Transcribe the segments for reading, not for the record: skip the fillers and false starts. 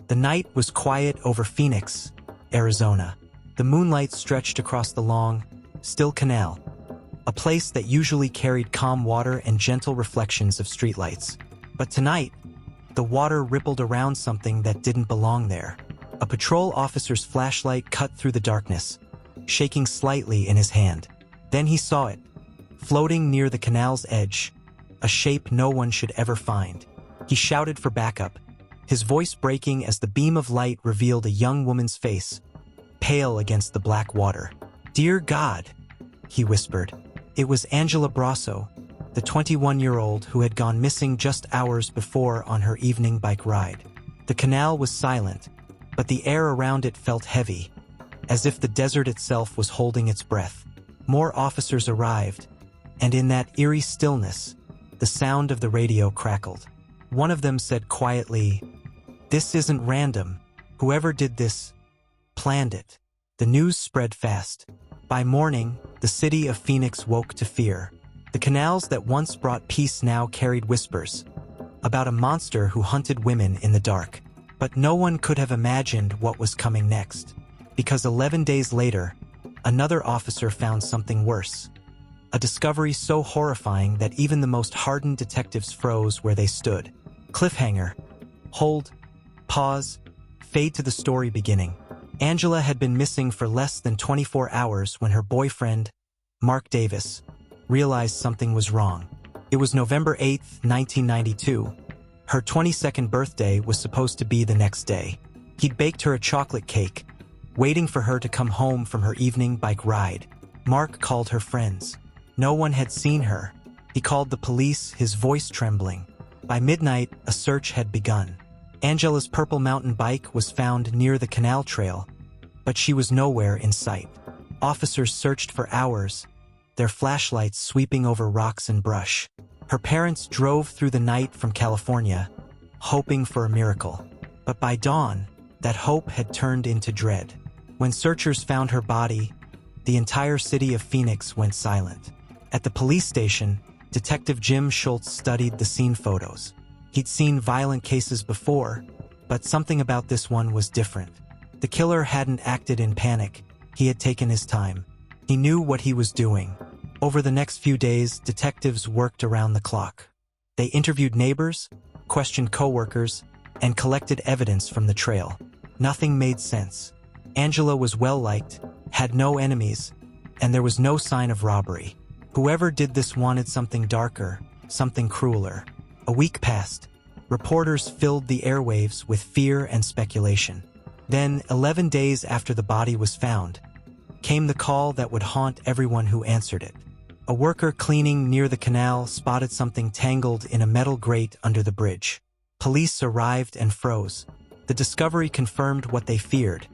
The night was quiet over Phoenix, Arizona. The moonlight stretched across the long, still canal, a place that usually carried calm water and gentle reflections of streetlights. But tonight, the water rippled around something that didn't belong there. A patrol officer's flashlight cut through the darkness, shaking slightly in his hand. Then he saw it, floating near the canal's edge, a shape no one should ever find. He shouted for backup, his voice breaking as the beam of light revealed a young woman's face, pale against the black water. "Dear God," he whispered. It was Angela Brasso, the 21-year-old who had gone missing just hours before on her evening bike ride. The canal was silent, but the air around it felt heavy, as if the desert itself was holding its breath. More officers arrived, and in that eerie stillness, the sound of the radio crackled. One of them said quietly, "This isn't random. Whoever did this planned it." The news spread fast. By morning, the city of Phoenix woke to fear. The canals that once brought peace now carried whispers about a monster who hunted women in the dark. But no one could have imagined what was coming next, because 11 days later, another officer found something worse. A discovery so horrifying that even the most hardened detectives froze where they stood. Cliffhanger. Hold. Pause. Fade to the story beginning. Angela had been missing for less than 24 hours when her boyfriend, Mark Davis, realized something was wrong. It was November 8, 1992. Her 22nd birthday was supposed to be the next day. He'd baked her a chocolate cake, waiting for her to come home from her evening bike ride. Mark called her friends. No one had seen her. He called the police, his voice trembling. By midnight, a search had begun. Angela's purple mountain bike was found near the canal trail, but she was nowhere in sight. Officers searched for hours, their flashlights sweeping over rocks and brush. Her parents drove through the night from California, hoping for a miracle. But by dawn, that hope had turned into dread. When searchers found her body, the entire city of Phoenix went silent. At the police station, Detective Jim Schultz studied the scene photos. He'd seen violent cases before, but something about this one was different. The killer hadn't acted in panic. He had taken his time. He knew what he was doing. Over the next few days, detectives worked around the clock. They interviewed neighbors, questioned coworkers, and collected evidence from the trail. Nothing made sense. Angela was well-liked, had no enemies, and there was no sign of robbery. Whoever did this wanted something darker, something crueler. A week passed. Reporters filled the airwaves with fear and speculation. Then, 11 days after the body was found, came the call that would haunt everyone who answered it. A worker cleaning near the canal spotted something tangled in a metal grate under the bridge. Police arrived and froze. The discovery confirmed what they feared.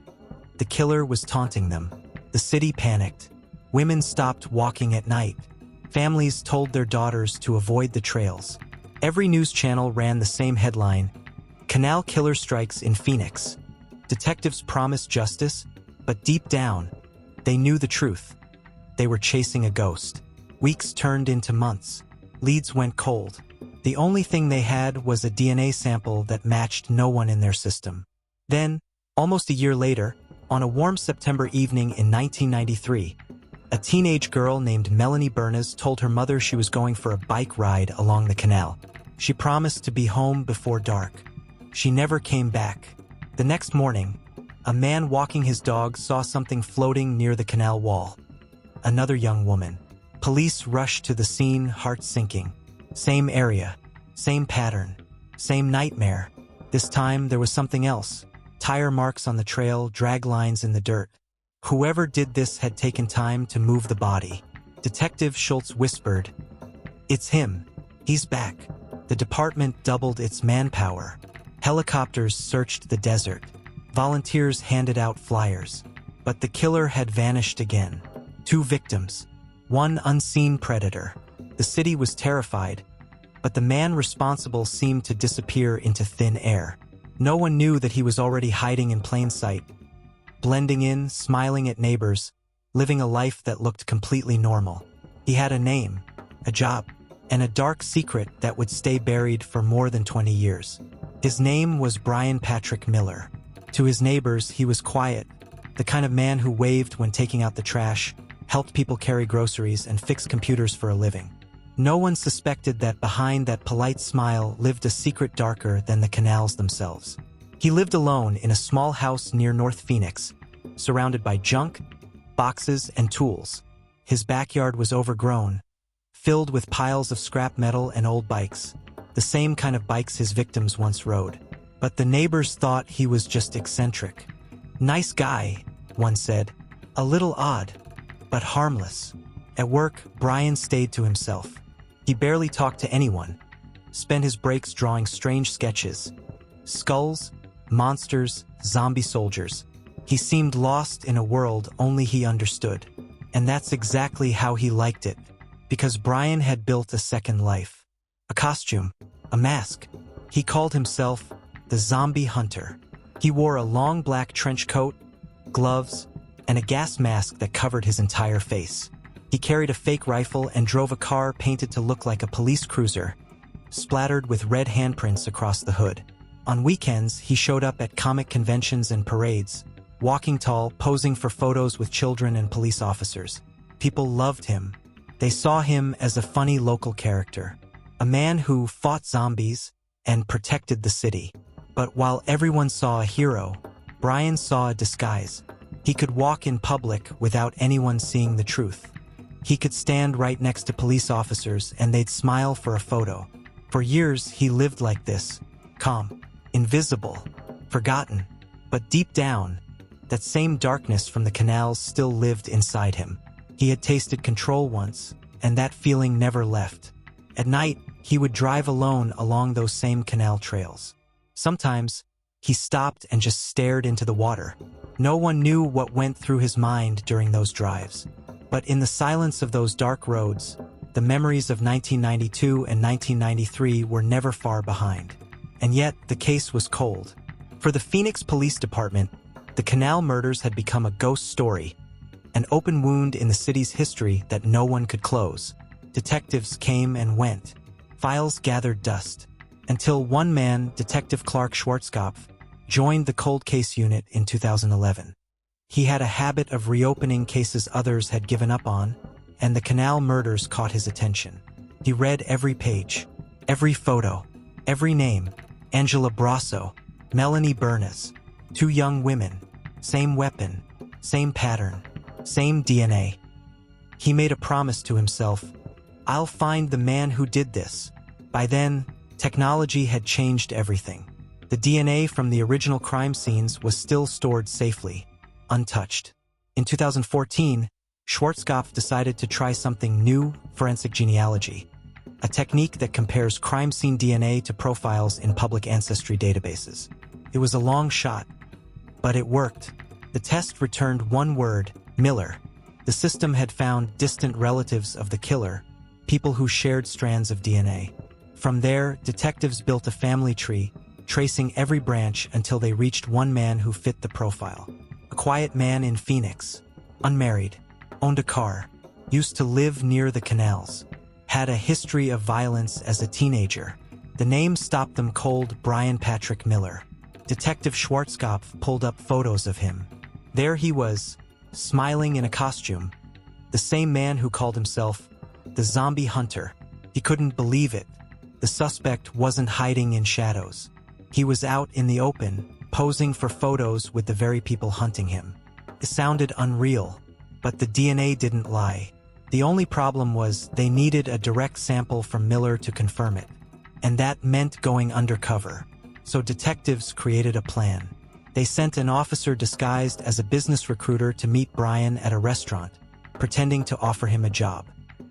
The killer was taunting them. The city panicked. Women stopped walking at night. Families told their daughters to avoid the trails. Every news channel ran the same headline: Canal Killer strikes in Phoenix. Detectives promised justice, but deep down, they knew the truth. They were chasing a ghost. Weeks turned into months. Leads went cold. The only thing they had was a DNA sample that matched no one in their system. Then, almost a year later, on a warm September evening in 1993, a teenage girl named Melanie Bernas told her mother she was going for a bike ride along the canal. She promised to be home before dark. She never came back. The next morning, a man walking his dog saw something floating near the canal wall. Another young woman. Police rushed to the scene, heart sinking. Same area, same pattern, same nightmare. This time there was something else. Tire marks on the trail, drag lines in the dirt. Whoever did this had taken time to move the body. Detective Schultz whispered, "It's him. He's back." The department doubled its manpower. Helicopters searched the desert. Volunteers handed out flyers. But the killer had vanished again. 2 victims. One unseen predator. The city was terrified, but the man responsible seemed to disappear into thin air. No one knew that he was already hiding in plain sight, blending in, smiling at neighbors, living a life that looked completely normal. He had a name, a job, and a dark secret that would stay buried for more than 20 years. His name was Bryan Patrick Miller. To his neighbors, he was quiet, the kind of man who waved when taking out the trash, helped people carry groceries, and fix computers for a living. No one suspected that behind that polite smile lived a secret darker than the canals themselves. He lived alone in a small house near North Phoenix, surrounded by junk, boxes, and tools. His backyard was overgrown, filled with piles of scrap metal and old bikes, the same kind of bikes his victims once rode. But the neighbors thought he was just eccentric. "Nice guy," one said. "A little odd, but harmless." At work, Bryan stayed to himself. He barely talked to anyone, spent his breaks drawing strange sketches. Skulls, monsters, zombie soldiers. He seemed lost in a world only he understood. And that's exactly how he liked it, because Bryan had built a second life. A costume, a mask. He called himself the Zombie Hunter. He wore a long black trench coat, gloves, and a gas mask that covered his entire face. He carried a fake rifle and drove a car painted to look like a police cruiser, splattered with red handprints across the hood. On weekends, he showed up at comic conventions and parades, walking tall, posing for photos with children and police officers. People loved him. They saw him as a funny local character, a man who fought zombies and protected the city. But while everyone saw a hero, Bryan saw a disguise. He could walk in public without anyone seeing the truth. He could stand right next to police officers and they'd smile for a photo. For years, he lived like this, calm, invisible, forgotten. But deep down, that same darkness from the canals still lived inside him. He had tasted control once, and that feeling never left. At night, he would drive alone along those same canal trails. Sometimes, he stopped and just stared into the water. No one knew what went through his mind during those drives. But in the silence of those dark roads, the memories of 1992 and 1993 were never far behind. And yet, the case was cold. For the Phoenix Police Department, the canal murders had become a ghost story, an open wound in the city's history that no one could close. Detectives came and went. Files gathered dust. Until one man, Detective Clark Schwarzkopf, joined the cold case unit in 2011. He had a habit of reopening cases others had given up on, and the canal murders caught his attention. He read every page, every photo, every name. Angela Brasso, Melanie Bernas, two young women, same weapon, same pattern, same DNA. He made a promise to himself, "I'll find the man who did this." By then, technology had changed everything. The DNA from the original crime scenes was still stored safely, untouched. In 2014, Schwarzkopf decided to try something new: forensic genealogy, a technique that compares crime scene DNA to profiles in public ancestry databases. It was a long shot, but it worked. The test returned one word: Miller. The system had found distant relatives of the killer, people who shared strands of DNA. From there, detectives built a family tree, tracing every branch until they reached one man who fit the profile. A quiet man in Phoenix, unmarried, owned a car, used to live near the canals, had a history of violence as a teenager. The name stopped them cold: Bryan Patrick Miller. Detective Schwarzkopf pulled up photos of him. There he was, smiling in a costume, the same man who called himself the Zombie Hunter. He couldn't believe it. The suspect wasn't hiding in shadows. He was out in the open, posing for photos with the very people hunting him. It sounded unreal, but the DNA didn't lie. The only problem was they needed a direct sample from Miller to confirm it. And that meant going undercover. So detectives created a plan. They sent an officer disguised as a business recruiter to meet Bryan at a restaurant, pretending to offer him a job.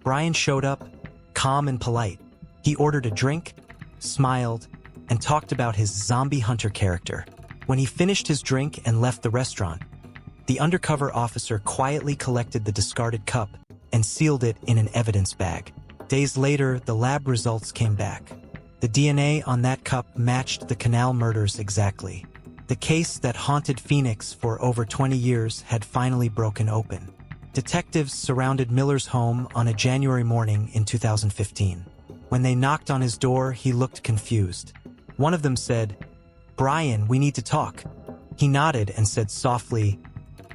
Bryan showed up, calm and polite. He ordered a drink, smiled, and talked about his zombie hunter character. When he finished his drink and left the restaurant, the undercover officer quietly collected the discarded cup and sealed it in an evidence bag. Days later, the lab results came back. The DNA on that cup matched the canal murders exactly. The case that haunted Phoenix for over 20 years had finally broken open. Detectives surrounded Miller's home on a January morning in 2015. When they knocked on his door, he looked confused. One of them said, "Bryan, we need to talk." He nodded and said softly,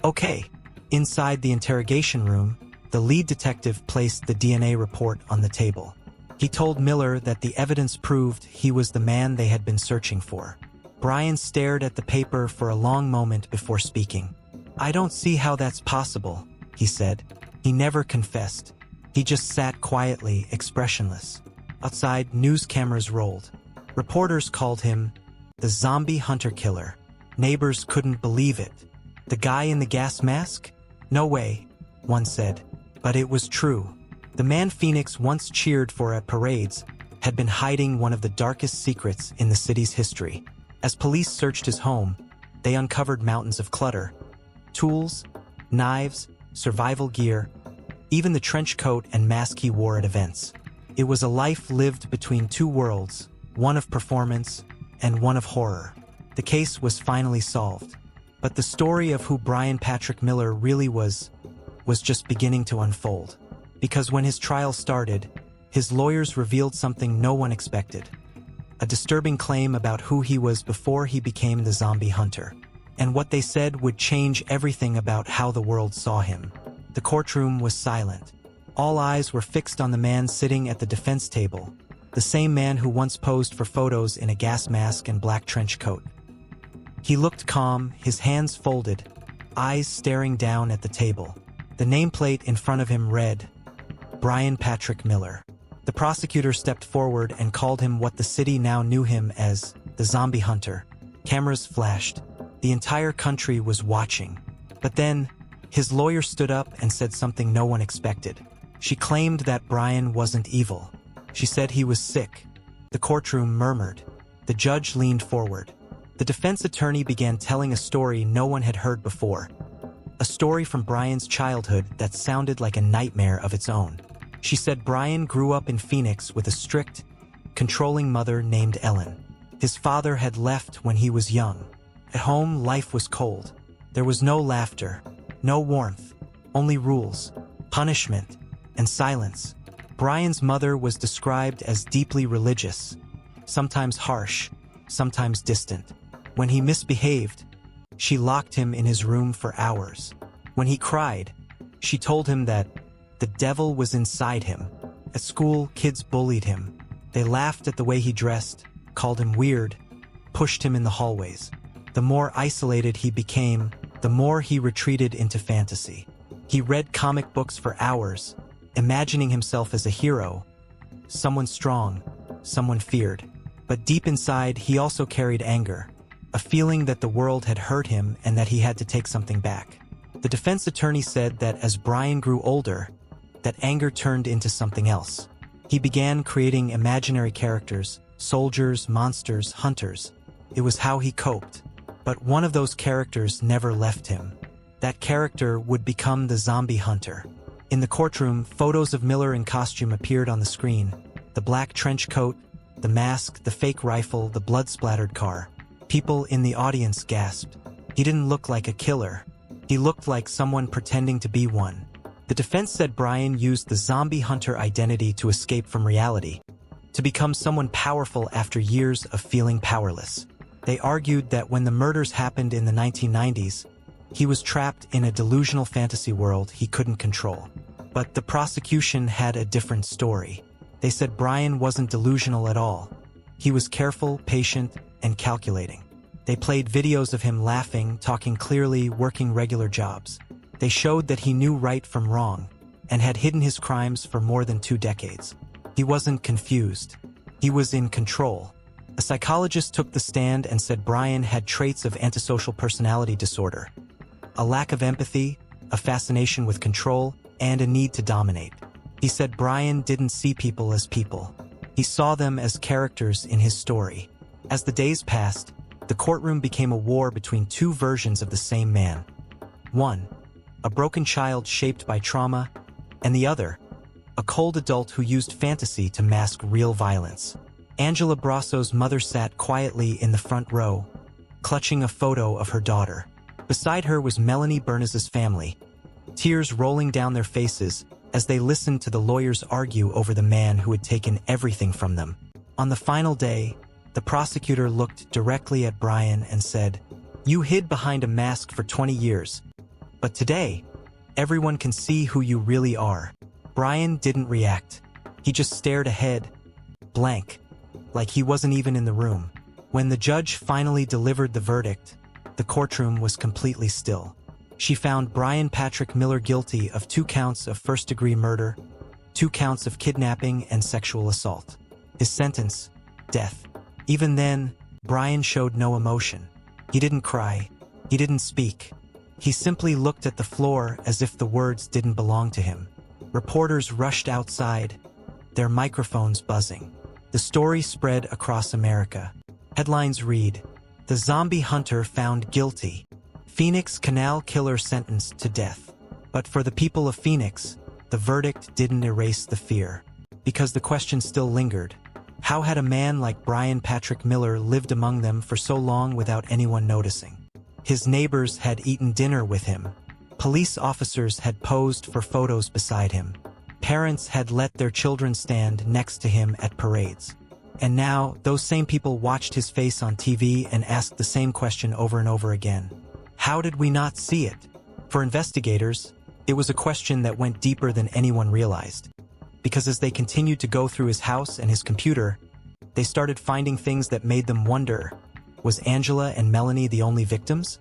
"Okay." Inside the interrogation room, the lead detective placed the DNA report on the table. He told Miller that the evidence proved he was the man they had been searching for. Bryan stared at the paper for a long moment before speaking. "I don't see how that's possible," he said. He never confessed. He just sat quietly, expressionless. Outside, news cameras rolled. Reporters called him the zombie hunter killer. Neighbors couldn't believe it. "The guy in the gas mask? No way," one said. But it was true. The man Phoenix once cheered for at parades had been hiding one of the darkest secrets in the city's history. As police searched his home, they uncovered mountains of clutter. Tools, knives, survival gear, even the trench coat and mask he wore at events. It was a life lived between two worlds, one of performance and one of horror. The case was finally solved. But the story of who Bryan Patrick Miller really was just beginning to unfold. Because when his trial started, his lawyers revealed something no one expected. A disturbing claim about who he was before he became the zombie hunter. And what they said would change everything about how the world saw him. The courtroom was silent. All eyes were fixed on the man sitting at the defense table, the same man who once posed for photos in a gas mask and black trench coat. He looked calm, his hands folded, eyes staring down at the table. The nameplate in front of him read, Bryan Patrick Miller. The prosecutor stepped forward and called him what the city now knew him as, the zombie hunter. Cameras flashed. The entire country was watching. But then, his lawyer stood up and said something no one expected. She claimed that Bryan wasn't evil. She said he was sick. The courtroom murmured. The judge leaned forward. The defense attorney began telling a story no one had heard before. A story from Bryan's childhood that sounded like a nightmare of its own. She said Bryan grew up in Phoenix with a strict, controlling mother named Ellen. His father had left when he was young. At home, life was cold. There was no laughter, no warmth, only rules, punishment, and silence. Bryan's mother was described as deeply religious, sometimes harsh, sometimes distant. When he misbehaved, she locked him in his room for hours. When he cried, she told him that the devil was inside him. At school, kids bullied him. They laughed at the way he dressed, called him weird, pushed him in the hallways. The more isolated he became, the more he retreated into fantasy. He read comic books for hours, imagining himself as a hero, someone strong, someone feared. But deep inside, he also carried anger, a feeling that the world had hurt him and that he had to take something back. The defense attorney said that as Bryan grew older, that anger turned into something else. He began creating imaginary characters, soldiers, monsters, hunters. It was how he coped. But one of those characters never left him. That character would become the zombie hunter. In the courtroom, photos of Miller in costume appeared on the screen. The black trench coat, the mask, the fake rifle, the blood-splattered car. People in the audience gasped. He didn't look like a killer. He looked like someone pretending to be one. The defense said Bryan used the zombie hunter identity to escape from reality, to become someone powerful after years of feeling powerless. They argued that when the murders happened in the 1990s, he was trapped in a delusional fantasy world he couldn't control. But the prosecution had a different story. They said Bryan wasn't delusional at all. He was careful, patient, and calculating. They played videos of him laughing, talking clearly, working regular jobs. They showed that he knew right from wrong, and had hidden his crimes for more than 2 decades. He wasn't confused. He was in control. A psychologist took the stand and said Bryan had traits of antisocial personality disorder, a lack of empathy, a fascination with control, and a need to dominate. He said Bryan didn't see people as people. He saw them as characters in his story. As the days passed, the courtroom became a war between 2 versions of the same man. One, a broken child shaped by trauma, and the other, a cold adult who used fantasy to mask real violence. Angela Brasso's mother sat quietly in the front row, clutching a photo of her daughter. Beside her was Melanie Berniz's family, tears rolling down their faces as they listened to the lawyers argue over the man who had taken everything from them. On the final day, The prosecutor looked directly at Bryan and said, "You hid behind a mask for 20 years. But today, everyone can see who you really are." Bryan didn't react. He just stared ahead, blank, like he wasn't even in the room. When the judge finally delivered the verdict, the courtroom was completely still. She found Bryan Patrick Miller guilty of 2 counts of first-degree murder, 2 counts of kidnapping and sexual assault. His sentence, death. Even then, Bryan showed no emotion. He didn't cry. He didn't speak. He simply looked at the floor as if the words didn't belong to him. Reporters rushed outside, their microphones buzzing. The story spread across America. Headlines read, "The Zombie Hunter Found Guilty. Phoenix Canal Killer Sentenced to Death." But for the people of Phoenix, the verdict didn't erase the fear. Because the question still lingered. How had a man like Bryan Patrick Miller lived among them for so long without anyone noticing? His neighbors had eaten dinner with him. Police officers had posed for photos beside him. Parents had let their children stand next to him at parades. And now, those same people watched his face on TV and asked the same question over and over again. How did we not see it? For investigators, it was a question that went deeper than anyone realized. Because as they continued to go through his house and his computer, they started finding things that made them wonder, was Angela and Melanie the only victims?